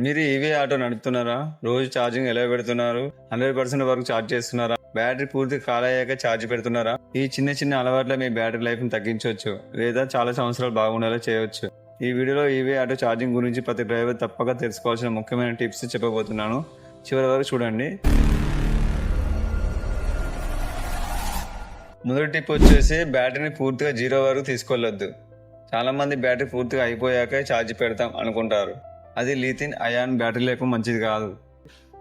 మీరు EV auto నడుపుతున్నారా? రోజు charging ఎలా పెడుతున్నారు? 100% వరకు ఛార్జ్ చేస్తున్నారా? బ్యాటరీ పూర్తి ఖాళయ్యాక ఛార్జ్ పెడుతున్నారా? ఈ చిన్న చిన్న అలవాట్ల మీ బ్యాటరీ లైఫ్ ని తగ్గించవచ్చు లేదా చాలా సంవత్సరాలు బాగుండేలా చేయవచ్చు. ఈ వీడియోలో ఈవీ ఆటో ఛార్జింగ్ గురించి ప్రతి డ్రైవర్ తప్పక తెలుసుకోవాల్సిన ముఖ్యమైన టిప్స్ చెప్పబోతున్నాను. చివరి వరకు చూడండి. మొదటి టిప్ వచ్చేసి బ్యాటరీని పూర్తిగా 0 వరకు తీసుకెళ్లొద్దు. చాలా మంది బ్యాటరీ పూర్తిగా అయిపోయాక ఛార్జ్ పెడతాం అనుకుంటారు. అది లిథియం అయాన్ బ్యాటరీలకు మంచిది కాదు.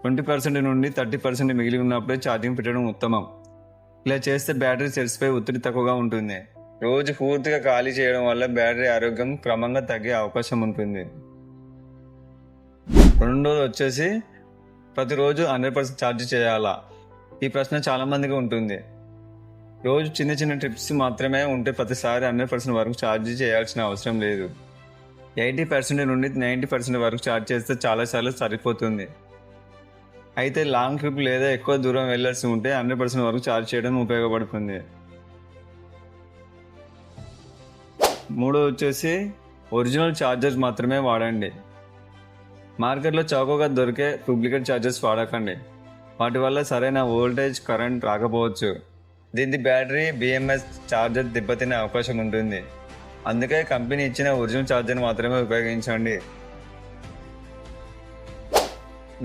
20% నుండి 30% మిగిలి ఉన్నప్పుడే ఛార్జింగ్ పెట్టడం ఉత్తమం. ఇలా చేస్తే బ్యాటరీ సెల్స్పై ఒత్తిడి తక్కువగా ఉంటుంది. రోజు పూర్తిగా ఖాళీ చేయడం వల్ల బ్యాటరీ ఆరోగ్యం క్రమంగా తగ్గే అవకాశం ఉంటుంది. రెండోది వచ్చేసి ప్రతిరోజు 100% ఛార్జ్ చేయాలా? ఈ ప్రశ్న చాలా మందికి ఉంటుంది. రోజు చిన్న చిన్న టిప్స్ మాత్రమే ఉంటే ప్రతిసారి 100% వరకు ఛార్జ్ చేయాల్సిన అవసరం లేదు. 80% నుండి 90% వరకు ఛార్జ్ చేస్తే చాలాసార్లు సరిపోతుంది. అయితే లాంగ్ ట్రిప్ లేదా ఎక్కువ దూరం వెళ్ళాల్సి ఉంటే 100% వరకు ఛార్జ్ చేయడం ఉపయోగపడుతుంది. మూడో వచ్చేసి ఒరిజినల్ ఛార్జర్స్ మాత్రమే వాడండి. మార్కెట్లో చౌకగా దొరికే డూప్లికేట్ ఛార్జర్స్ వాడకండి. వాటి వల్ల సరైన వోల్టేజ్ కరెంట్ రాకపోవచ్చు. దీని బ్యాటరీ BMS ఛార్జర్ దెబ్బతినే అవకాశం ఉంటుంది. అందుకే కంపెనీ ఇచ్చిన ఒరిజినల్ ఛార్జర్ని మాత్రమే ఉపయోగించండి.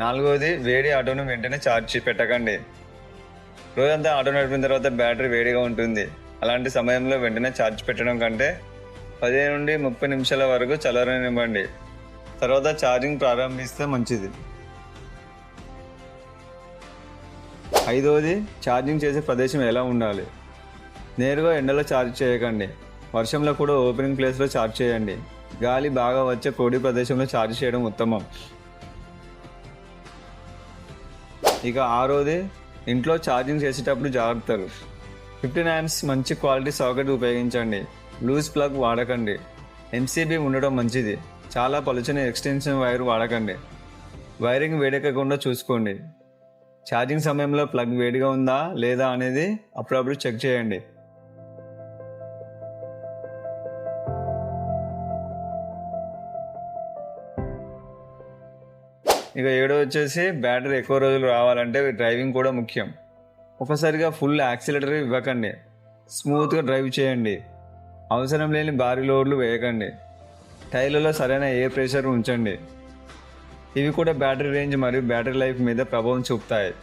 నాలుగోది వేడి ఆటోను వెంటనే ఛార్జ్ పెట్టకండి. రోజంతా ఆటో నడిపిన తర్వాత బ్యాటరీ వేడిగా ఉంటుంది. అలాంటి సమయంలో వెంటనే ఛార్జ్ పెట్టడం కంటే 15 నుండి 30 నిమిషాల వరకు చల్లరనివ్వండి. తర్వాత ఛార్జింగ్ ప్రారంభిస్తే మంచిది. ఐదవది ఛార్జింగ్ చేసే ప్రదేశం ఎలా ఉండాలి? నేరుగా ఎండలో ఛార్జ్ చేయకండి. వర్షంలో కూడా ఓపెనింగ్ ప్లేస్లో ఛార్జ్ చేయండి. గాలి బాగా వచ్చే పొడి ప్రదేశంలో ఛార్జ్ చేయడం ఉత్తమం. ఇక ఆరోది ఇంట్లో ఛార్జింగ్ చేసేటప్పుడు జాగ్రత్తలు. 15 amps మంచి క్వాలిటీ సాకెట్ ఉపయోగించండి. లూజ్ ప్లగ్ వాడకండి. MCB ఉండడం మంచిది. చాలా పలుచని ఎక్స్టెన్షన్ వైర్ వాడకండి. వైరింగ్ వేడెక్కకుండా చూసుకోండి. ఛార్జింగ్ సమయంలో ప్లగ్ వేడిగా ఉందా లేదా అనేది అప్పుడప్పుడు చెక్ చేయండి. ఇక ఏడో వచ్చేసి బ్యాటరీ ఎక్కువ రోజులు రావాలంటే డ్రైవింగ్ కూడా ముఖ్యం. ఒకసారిగా ఫుల్ యాక్సిలేటర్ ఇవ్వకండి. స్మూత్గా డ్రైవ్ చేయండి. అవసరం లేని భారీ లోడ్లు వేయకండి. టైర్లలో సరైన ఎయిర్ ప్రెషర్ ఉంచండి. ఇవి కూడా బ్యాటరీ రేంజ్ మరియు బ్యాటరీ లైఫ్ మీద ప్రభావం చూపుతాయి.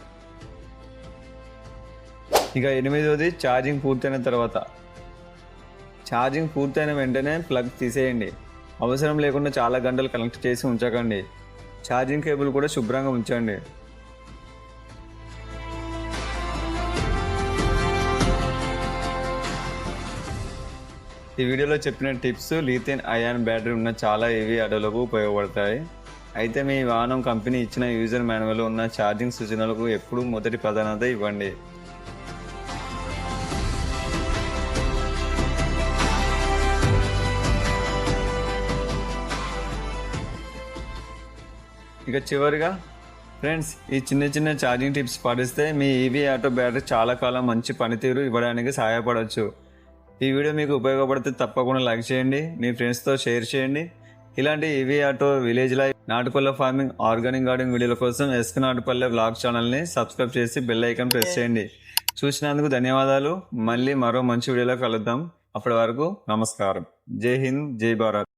ఇక ఎనిమిదోది ఛార్జింగ్ పూర్తయిన తర్వాత. ఛార్జింగ్ పూర్తయిన వెంటనే ప్లగ్ తీసేయండి. అవసరం లేకుండా చాలా గంటలు కనెక్ట్ చేసి ఉంచకండి. ఛార్జింగ్ కేబుల్ కూడా శుభ్రంగా ఉంచండి. ఈ వీడియోలో చెప్పిన టిప్స్ లిథియం అయాన్ బ్యాటరీ ఉన్న చాలా ఈవీ ఆటోలకు ఉపయోగపడతాయి. అయితే మీ వాహనం కంపెనీ ఇచ్చిన యూజర్ మాన్యువల్ ఉన్న ఛార్జింగ్ సూచనలకు ఎప్పుడూ మొదటి ప్రాధాన్యత ఇవ్వండి. ఇక చివరిగా ఫ్రెండ్స్, ఈ చిన్న చిన్న ఛార్జింగ్ టిప్స్ పాటిస్తే మీ ఈవీ ఆటో బ్యాటరీ చాలా కాలం మంచి పనితీరు ఇవ్వడానికి సహాయపడవచ్చు. ఈ వీడియో మీకు ఉపయోగపడితే తప్పకుండా లైక్ చేయండి. మీ ఫ్రెండ్స్తో షేర్ చేయండి. ఇలాంటి ఈవీ ఆటో, విలేజ్ లైఫ్, నాటుకోళ్ల ఫార్మింగ్, ఆర్గానిక్ గార్డెనింగ్ వీడియోల కోసం ఎస్కే నాటుపల్లె వ్లాగ్ ఛానల్ని సబ్స్క్రైబ్ చేసి బెల్ ఐకాన్ ప్రెస్ చేయండి. చూసినందుకు ధన్యవాదాలు. మళ్ళీ మరో మంచి వీడియోలో కలుద్దాం. అప్పటి వరకు నమస్కారం. జై హింద్, జై భారత్.